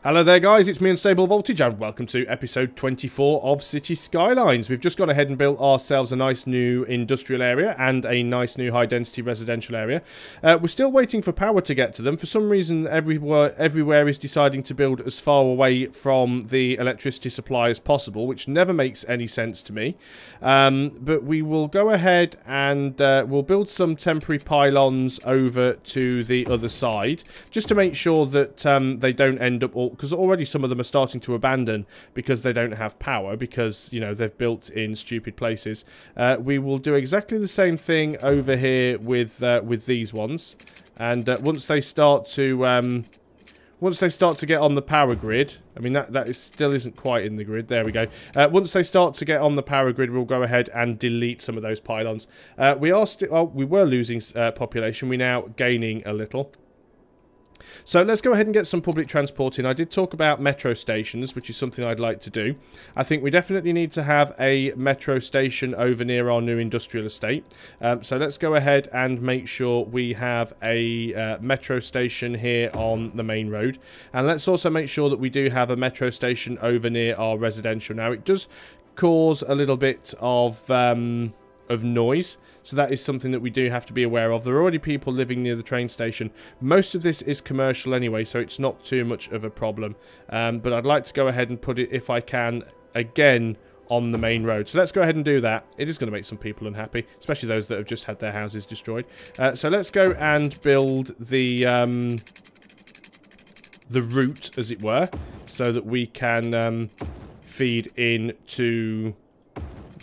Hello there guys, it's me Unstable Voltage and welcome to episode 24 of City Skylines. We've just gone ahead and built ourselves a nice new industrial area and a nice new high density residential area. We're still waiting for power to get to them. For some reason everywhere is deciding to build as far away from the electricity supply as possible, which never makes any sense to me. But we will go ahead and we'll build some temporary pylons over to the other side just to make sure that they don't end up all, because already some of them are starting to abandon because they don't have power, because, you know, they've built in stupid places. We will do exactly the same thing over here with these ones, and once they start to get on the power grid, I mean that still isn't quite in the grid. There we go. Once they start to get on the power grid, we'll go ahead and delete some of those pylons. We were losing population. We're now gaining a little. So let's go ahead and get some public transport in. I did talk about metro stations, which is something I'd like to do. I think we definitely need to have a metro station over near our new industrial estate. So let's go ahead and make sure we have a metro station here on the main road. And let's also make sure that we do have a metro station over near our residential. Now, it does cause a little bit of noise, so that is something that we do have to be aware of. There are already people living near the train station. Most of this is commercial anyway, so it's not too much of a problem. But I'd like to go ahead and put it, if I can, again on the main road. So let's go ahead and do that. It is going to make some people unhappy, especially those that have just had their houses destroyed. So let's go and build the route, as it were, so that we can feed into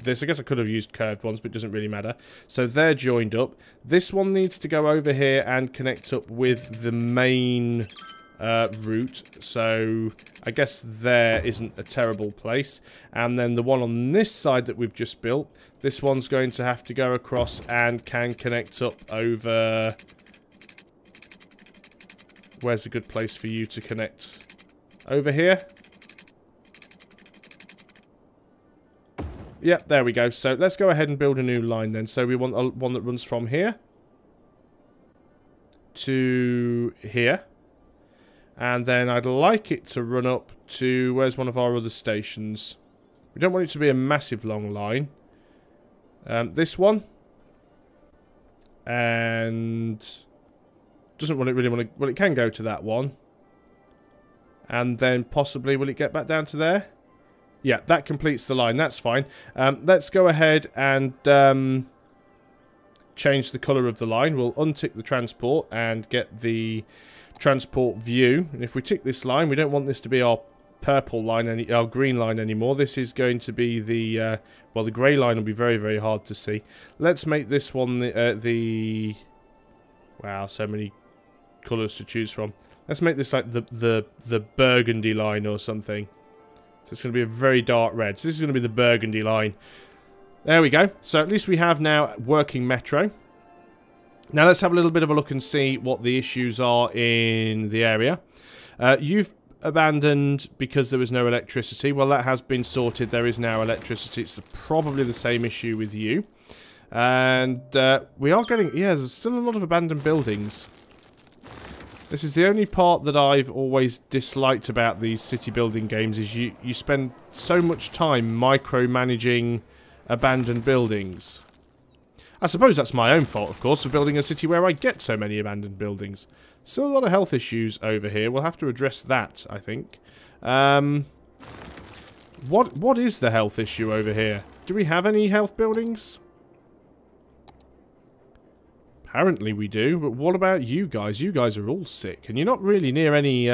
this. I guess I could have used curved ones, but it doesn't really matter. So they're joined up. This one needs to go over here and connect up with the main route. So I guess there isn't a terrible place. And then the one on this side that we've just built, this one's going to have to go across and can connect up over... Where's a good place for you to connect? Over here? Yep, there we go. So let's go ahead and build a new line then. So we want one that runs from here to here. And then I'd like it to run up to... Where's one of our other stations? We don't want it to be a massive long line. This one. And... Doesn't really want to... Well, it can go to that one. And then possibly... Will it get back down to there? Yeah, that completes the line. That's fine. Let's go ahead and change the colour of the line. We'll untick the transport and get the transport view. And if we tick this line, we don't want this to be our purple line, our green line anymore. This is going to be the... well, the grey line will be very, very hard to see. Let's make this one the wow, so many colours to choose from. Let's make this like the burgundy line or something. So it's going to be a very dark red. So this is going to be the burgundy line. There we go. So at least we have now working metro. Now let's have a little bit of a look and see what the issues are in the area. You've abandoned because there was no electricity. Well, that has been sorted. There is now electricity. It's probably the same issue with you. And we are getting... Yeah, there's still a lot of abandoned buildings. This is the only part that I've always disliked about these city building games, is you spend so much time micromanaging abandoned buildings. I suppose that's my own fault, of course, for building a city where I get so many abandoned buildings. Still a lot of health issues over here. We'll have to address that, I think. What is the health issue over here? Do we have any health buildings? Apparently we do, but what about you guys? You guys are all sick, and you're not really near any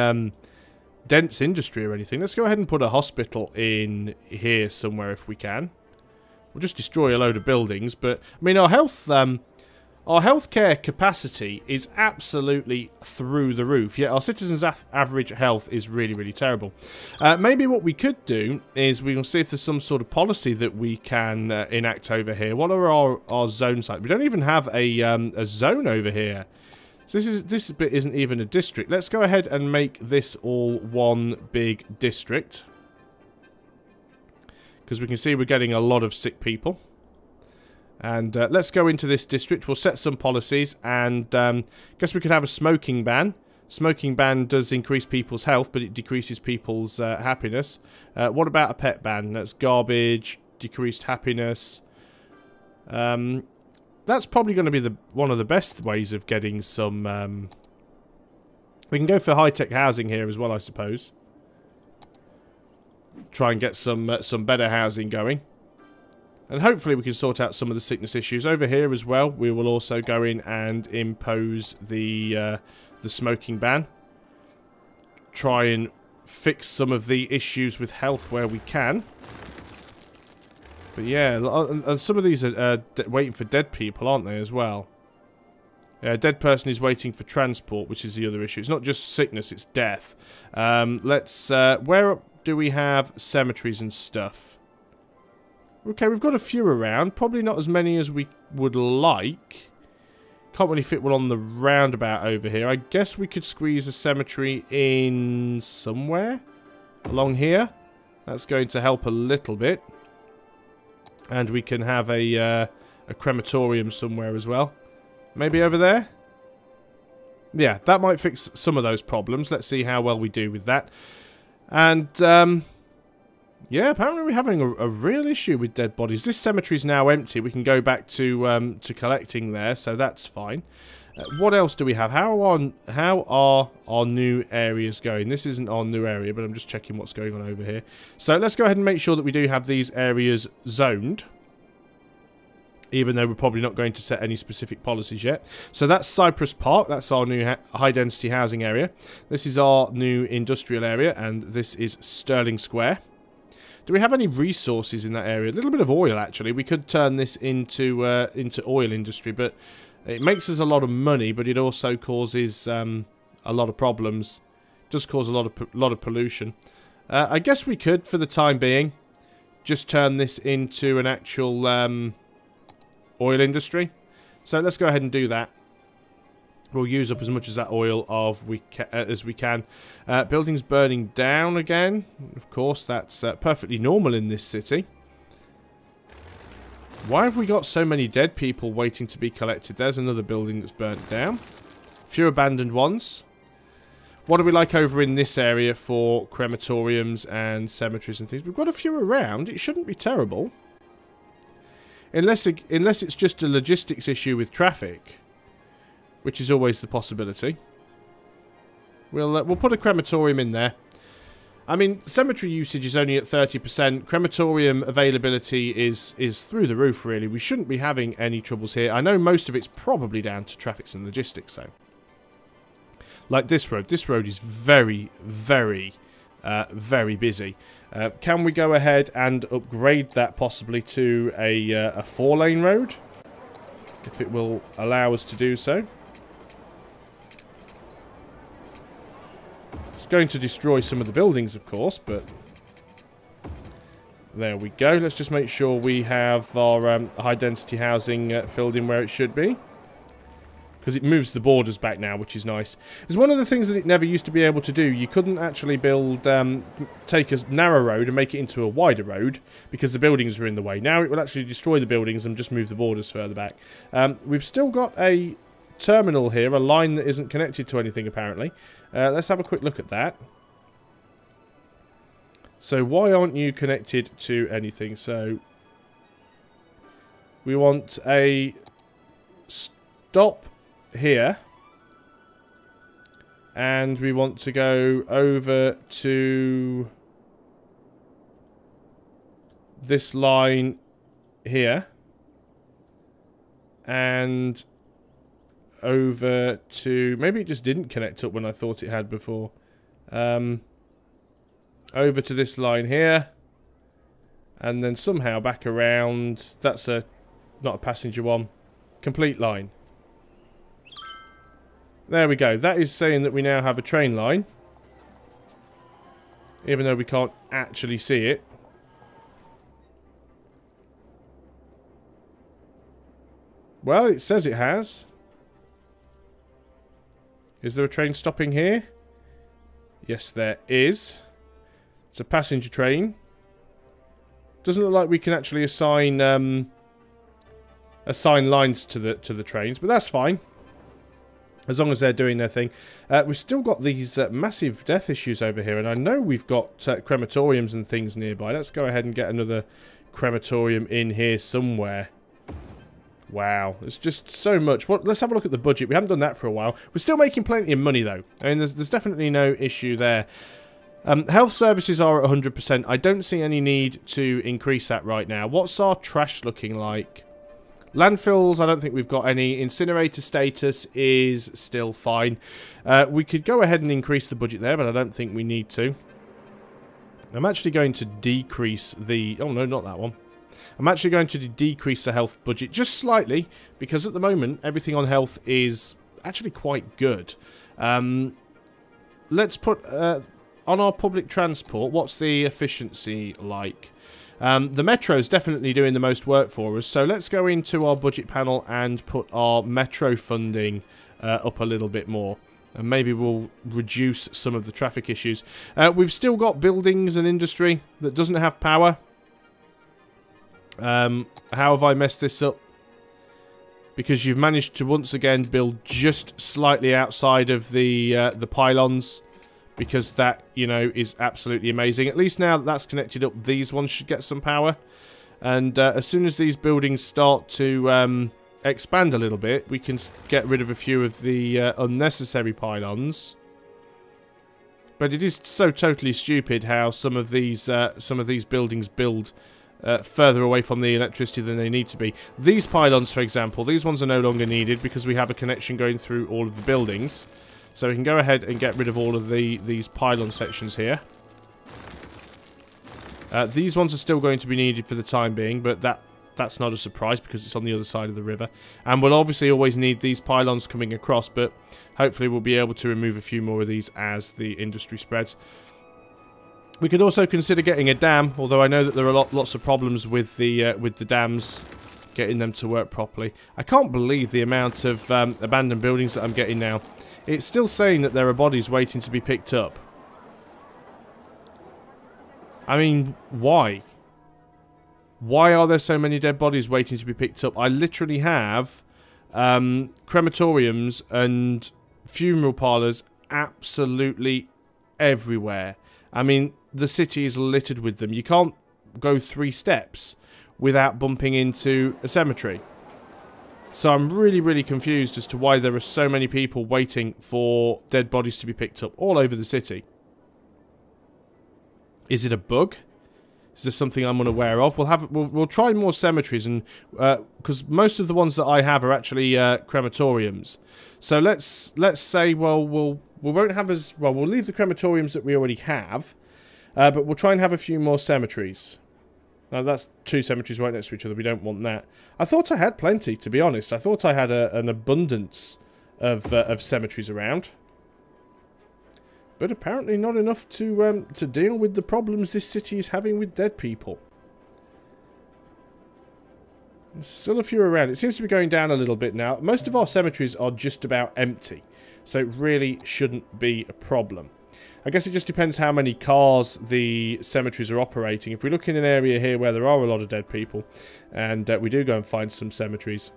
dense industry or anything. Let's go ahead and put a hospital in here somewhere if we can. We'll just destroy a load of buildings, but I mean our healthcare capacity is absolutely through the roof, yet our citizens' average health is really, really terrible. Maybe what we could do is we will see if there's some sort of policy that we can enact over here. What are our zone sites? We don't even have a zone over here. So this bit isn't even a district. Let's go ahead and make this all one big district, because we can see we're getting a lot of sick people. And let's go into this district. We'll set some policies, and guess we could have a smoking ban. Smoking ban does increase people's health, but it decreases people's happiness. What about a pet ban? That's garbage, decreased happiness. That's probably going to be one of the best ways of getting some... we can go for high-tech housing here as well, I suppose. Try and get some better housing going. And hopefully we can sort out some of the sickness issues. Over here as well, we will also go in and impose the smoking ban. Try and fix some of the issues with health where we can. But yeah, and some of these are waiting for dead people, aren't they, as well? Yeah, a dead person is waiting for transport, which is the other issue. It's not just sickness, it's death. Where do we have cemeteries and stuff? Okay, we've got a few around. Probably not as many as we would like. Can't really fit one on the roundabout over here. I guess we could squeeze a cemetery in somewhere along here. That's going to help a little bit. And we can have a crematorium somewhere as well. Maybe over there? Yeah, that might fix some of those problems. Let's see how well we do with that. And, yeah, apparently we're having a real issue with dead bodies. This cemetery is now empty. We can go back to collecting there, so that's fine. What else do we have? How are our new areas going? This isn't our new area, but I'm just checking what's going on over here. So let's go ahead and make sure that we do have these areas zoned. Even though we're probably not going to set any specific policies yet. So that's Cypress Park. That's our new high-density housing area. This is our new industrial area, and this is Sterling Square. Do we have any resources in that area? A little bit of oil, actually. We could turn this into oil industry, but it makes us a lot of money, but it also causes a lot of problems. It does cause a lot of pollution. I guess we could, for the time being, just turn this into an actual oil industry. So let's go ahead and do that. We'll use up as much of that oil as we can. Buildings burning down again. Of course, that's perfectly normal in this city. Why have we got so many dead people waiting to be collected? There's another building that's burnt down. A few abandoned ones. What do we like over in this area for crematoriums and cemeteries and things? We've got a few around. It shouldn't be terrible. Unless it's just a logistics issue with traffic. Which is always the possibility. We'll put a crematorium in there. I mean, cemetery usage is only at 30%. Crematorium availability is through the roof, really. We shouldn't be having any troubles here. I know most of it's probably down to traffic and logistics, though. Like this road. This road is very, very, very busy. Can we go ahead and upgrade that possibly to a 4-lane road? If it will allow us to do so. It's going to destroy some of the buildings, of course, but there we go. Let's just make sure we have our high-density housing filled in where it should be. Because it moves the borders back now, which is nice. It's one of the things that it never used to be able to do. You couldn't actually take a narrow road and make it into a wider road because the buildings are in the way. Now it will actually destroy the buildings and just move the borders further back. We've still got a terminal here, a line that isn't connected to anything, apparently. Let's have a quick look at that. So why aren't you connected to anything? So we want a stop here, and we want to go over to this line here, and over to, maybe it just didn't connect up when I thought it had before, over to this line here, and then somehow back around. That's not a passenger one, complete line. There we go. That is saying that we now have a train line. Even though we can't actually see it. Well, it says it has. Is there a train stopping here? Yes, there is. It's a passenger train. Doesn't look like we can actually assign lines to the trains, but that's fine. as long as they're doing their thing. We've still got these massive death issues over here, and I know we've got crematoriums and things nearby. Let's go ahead and get another crematorium in here somewhere. Wow, it's just so much. Well, let's have a look at the budget. We haven't done that for a while. We're still making plenty of money, though. I mean, there's definitely no issue there. Health services are at 100%. I don't see any need to increase that right now. What's our trash looking like? Landfills, I don't think we've got any. Incinerator status is still fine. We could go ahead and increase the budget there, but I don't think we need to. I'm actually going to decrease the... Oh, no, not that one. I'm actually going to decrease the health budget just slightly, because at the moment, everything on health is actually quite good. Let's put... on our public transport, what's the efficiency like? The metro's definitely doing the most work for us, so let's go into our budget panel and put our metro funding up a little bit more. And maybe we'll reduce some of the traffic issues. We've still got buildings and industry that doesn't have power. How have I messed this up? Because you've managed to once again build just slightly outside of the pylons. Because that, you know, is absolutely amazing. At least now that that's connected up, these ones should get some power. And as soon as these buildings start to expand a little bit, we can get rid of a few of the unnecessary pylons. But it is so totally stupid how some of these buildings build further away from the electricity than they need to be. These pylons, for example, these ones are no longer needed because we have a connection going through all of the buildings. So we can go ahead and get rid of all of these pylon sections here. These ones are still going to be needed for the time being, but that's not a surprise because it's on the other side of the river. And we'll obviously always need these pylons coming across, but hopefully we'll be able to remove a few more of these as the industry spreads. We could also consider getting a dam, although I know that there are lots of problems with the dams, getting them to work properly. I can't believe the amount of abandoned buildings that I'm getting now. It's still saying that there are bodies waiting to be picked up. I mean, why? Why are there so many dead bodies waiting to be picked up? I literally have crematoriums and funeral parlours absolutely everywhere. I mean, the city is littered with them. You can't go 3 steps without bumping into a cemetery. So I'm really, really confused as to why there are so many people waiting for dead bodies to be picked up all over the city. Is it a bug? Is this something I'm unaware of? We'll try more cemeteries, and because most of the ones that I have are actually crematoriums. So let's say, well, we won't have as well. We'll leave the crematoriums that we already have, but we'll try and have a few more cemeteries. Now, that's 2 cemeteries right next to each other. We don't want that. I thought I had plenty, to be honest. I thought I had an abundance of cemeteries around. But apparently not enough to deal with the problems this city is having with dead people. There's still a few around. It seems to be going down a little bit now. Most of our cemeteries are just about empty. So it really shouldn't be a problem. I guess it just depends how many cars the cemeteries are operating. If we look in an area here where there are a lot of dead people, and we do go and find some cemeteries.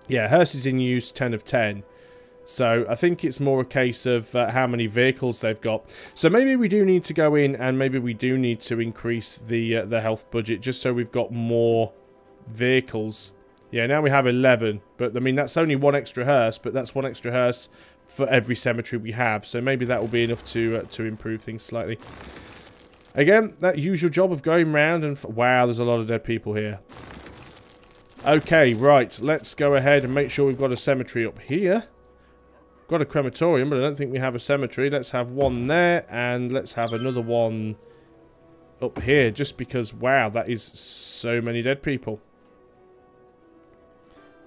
Yeah, hearse is in use 10 of 10. So I think it's more a case of how many vehicles they've got. So maybe we do need to go in and maybe we do need to increase the health budget just so we've got more vehicles. Yeah, now we have 11. But, I mean, that's only 1 extra hearse, but that's 1 extra hearse for every cemetery we have, so maybe that will be enough to improve things slightly. Again, that usual job of going round and... Wow, there's a lot of dead people here. Okay, right, let's go ahead and make sure we've got a cemetery up here. Got a crematorium, but I don't think we have a cemetery. Let's have one there, and let's have another one up here, just because, wow, that is so many dead people.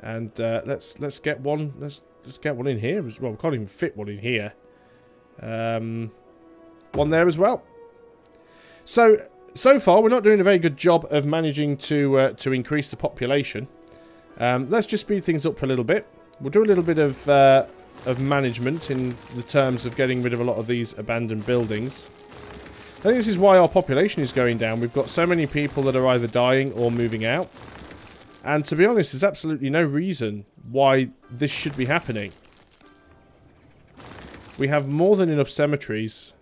And let's get one. Let's get one in here as well. We can't even fit one in here. One there as well. So far, we're not doing a very good job of managing to increase the population. Let's just speed things up for a little bit. We'll do a little bit of management in the terms of getting rid of a lot of these abandoned buildings. I think this is why our population is going down. We've got so many people that are either dying or moving out. And to be honest, there's absolutely no reason why this should be happening. we have more than enough cemeteries.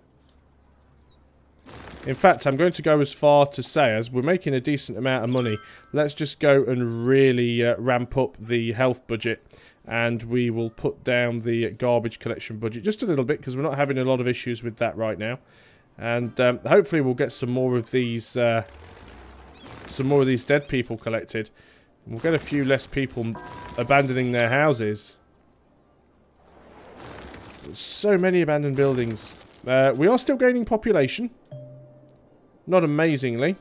In fact, I'm going to go as far to say, as we're making a decent amount of money, let's just go and really ramp up the health budget. And we will put down the garbage collection budget just a little bit, because we're not having a lot of issues with that right now. And hopefully we'll get some more of these dead people collected. We'll get a few less people abandoning their houses. There's so many abandoned buildings. We are still gaining population. Not amazingly.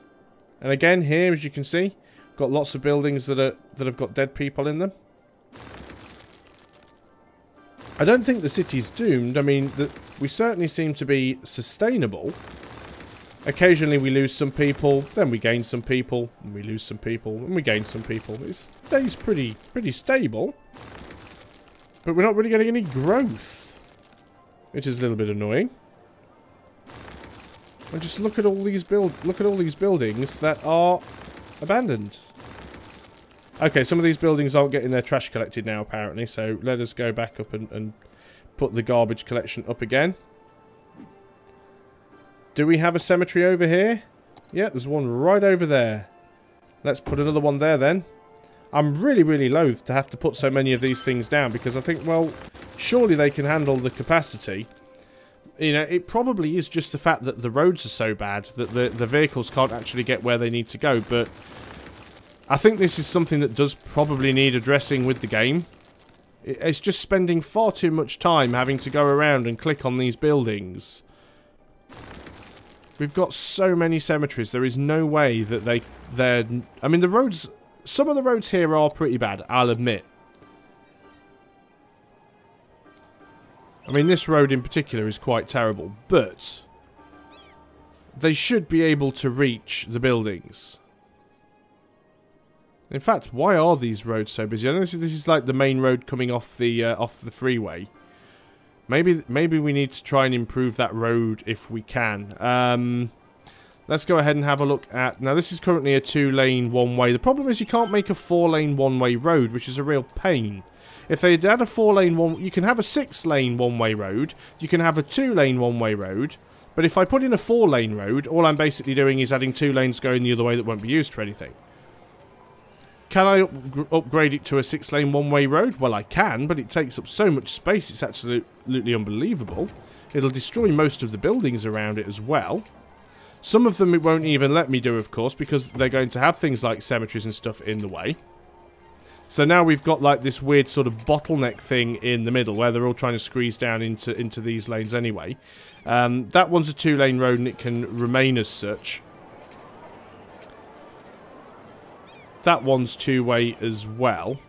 And again, here, as you can see, got lots of buildings that have got dead people in them. I don't think the city's doomed. I mean, we certainly seem to be sustainable. Occasionally we lose some people, then we gain some people, and we lose some people, and we gain some people. It stays pretty stable. But we're not really getting any growth, which is a little bit annoying. And just look at all these buildings that are abandoned. Okay, some of these buildings aren't getting their trash collected now, apparently. So let us go back up and put the garbage collection up again. Do we have a cemetery over here? Yeah, there's one right over there. Let's put another one there then. I'm really loath to have to put so many of these things down, because I think, well, surely they can handle the capacity. You know, it probably is just the fact that the roads are so bad that the vehicles can't actually get where they need to go, but I think this is something that does probably need addressing with the game. It's just spending far too much time having to go around and click on these buildings. We've got so many cemeteries, there is no way that they're... I mean, the roads... Some of the roads here are pretty bad, I'll admit. I mean, this road in particular is quite terrible, but they should be able to reach the buildings. In fact, why are these roads so busy? I know this is like the main road coming off the freeway. Maybe we need to try and improve that road if we can. Let's go ahead and have a look at... Now, this is currently a 2-lane one-way. The problem is you can't make a 4-lane one-way road, which is a real pain. If they'd had a 4-lane one... You can have a 6-lane one-way road. You can have a 2-lane one-way road. But if I put in a 4-lane road, all I'm basically doing is adding 2 lanes going the other way that won't be used for anything. Can I upgrade it to a 6-lane one-way road? Well, I can, but it takes up so much space, it's absolutely unbelievable. It'll destroy most of the buildings around it as well. Some of them it won't even let me do, of course, because they're going to have things like cemeteries and stuff in the way. So now we've got like this weird sort of bottleneck thing in the middle where they're all trying to squeeze down into these lanes anyway. That one's a 2-lane road and it can remain as such. That one's 2-way as well.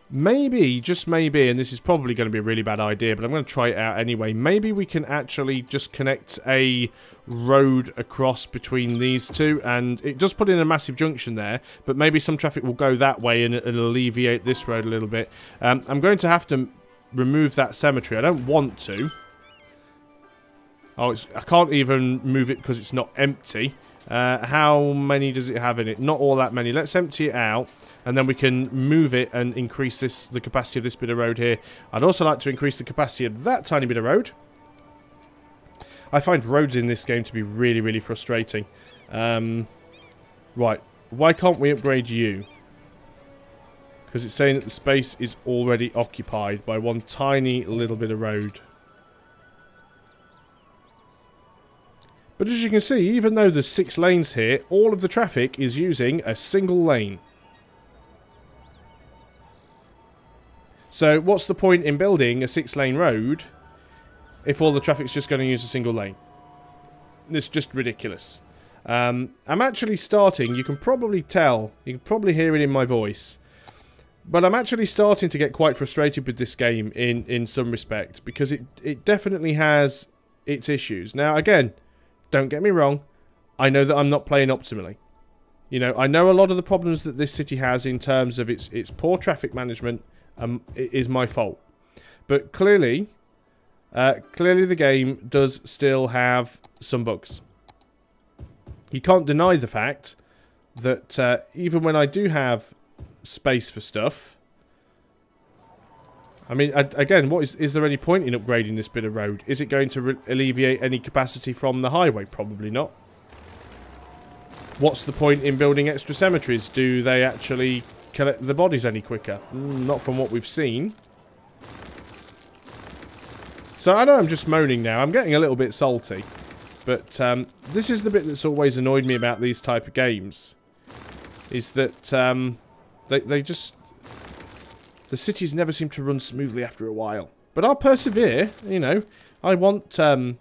Maybe, just maybe, and this is probably going to be a really bad idea, but I'm going to try it out anyway. Maybe we can actually just connect a road across between these two, and it does put in a massive junction there, but maybe some traffic will go that way and it'll alleviate this road a little bit. I'm going to have to remove that cemetery. I don't want to. Oh, I can't even move it because it's not empty. How many does it have in it? Not all that many. Let's empty it out, and then we can move it and increase the capacity of this bit of road here. I'd also like to increase the capacity of that tiny bit of road. I find roads in this game to be really frustrating. Right, why can't we upgrade you? Because it's saying that the space is already occupied by one tiny little bit of road. But as you can see, even though there's 6 lanes here, all of the traffic is using a single lane. So what's the point in building a 6-lane road if all the traffic's just going to use a single lane? It's just ridiculous. I'm actually starting, you can probably tell, you can probably hear it in my voice, but I'm actually starting to get quite frustrated with this game in some respect, because it definitely has its issues. Now again, don't get me wrong, I know that I'm not playing optimally. You know, I know a lot of the problems that this city has in terms of its poor traffic management is my fault. But clearly the game does still have some bugs. You can't deny the fact that even when I do have space for stuff, I mean, again, is there any point in upgrading this bit of road? Is it going to alleviate any capacity from the highway? Probably not. What's the point in building extra cemeteries? Do they actually collect the bodies any quicker? Not from what we've seen. So I know I'm just moaning now. I'm getting a little bit salty. But this is the bit that's always annoyed me about these type of games. Is that they just... The cities never seem to run smoothly after a while. But I'll persevere, you know. I want...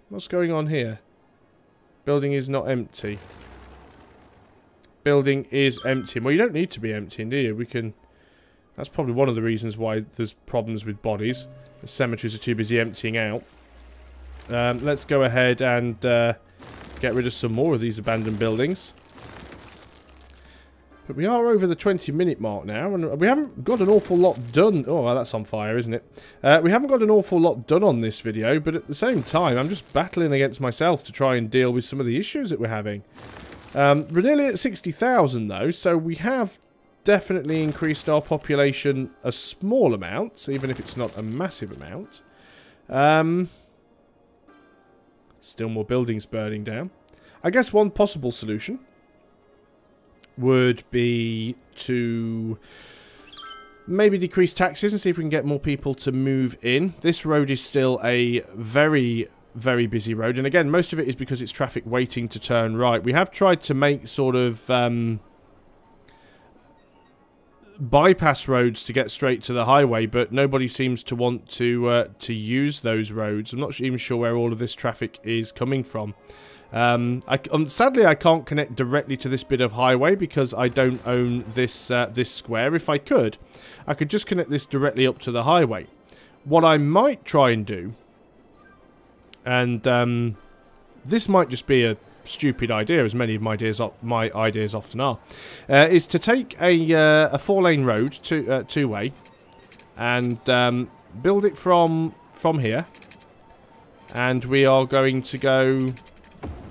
what's going on here? Building is not empty. Building is empty. Well, you don't need to be emptying, do you? We can... That's probably one of the reasons why there's problems with bodies. The cemeteries are too busy emptying out. Let's go ahead and get rid of some more of these abandoned buildings. But we are over the 20-minute mark now, and we haven't got an awful lot done. Oh, well, that's on fire, isn't it? We haven't got an awful lot done on this video, but at the same time, I'm just battling against myself to try and deal with some of the issues that we're having. We're nearly at 60,000, though, so we have definitely increased our population a small amount, even if it's not a massive amount. Still more buildings burning down. I guess one possible solution would be to maybe decrease taxes and see if we can get more people to move in. This road is still a very, very busy road. And again, most of it is because it's traffic waiting to turn right. We have tried to make sort of bypass roads to get straight to the highway, but nobody seems to want to use those roads. I'm not even sure where all of this traffic is coming from. Sadly, I can't connect directly to this bit of highway because I don't own this this square. If I could just connect this directly up to the highway. What I might try and do, and this might just be a stupid idea, as many of my ideas often are, is to take a 4-lane road, two-way, and build it from here. And we are going to go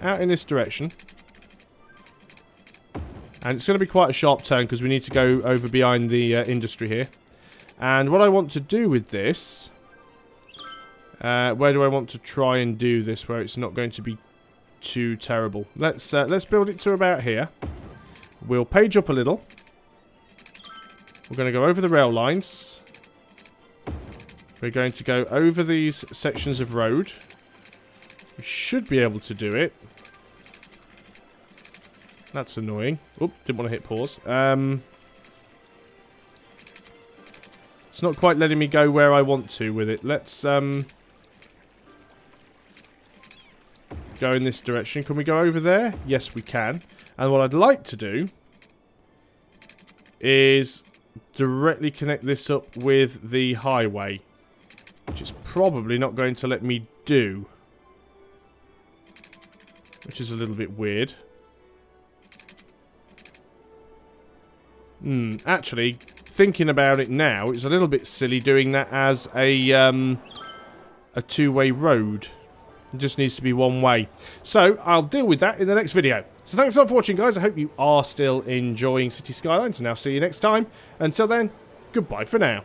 out in this direction, and it's going to be quite a sharp turn because we need to go over behind the industry here. And what I want to do with this, where do I want to try and do this where it's not going to be too terrible? Let's build it to about here. We'll page up a little. We're going to go over the rail lines. We're going to go over these sections of road. We should be able to do it. That's annoying. Oop, didn't want to hit pause. It's not quite letting me go where I want to with it. Let's go in this direction. Can we go over there? Yes, we can. And what I'd like to do is directly connect this up with the highway, which is probably not going to let me do, which is a little bit weird. Actually, thinking about it now, it's a little bit silly doing that as a two-way road. It just needs to be one way. So, I'll deal with that in the next video. So thanks a lot for watching, guys. I hope you are still enjoying City Skylines, and I'll see you next time. Until then, goodbye for now.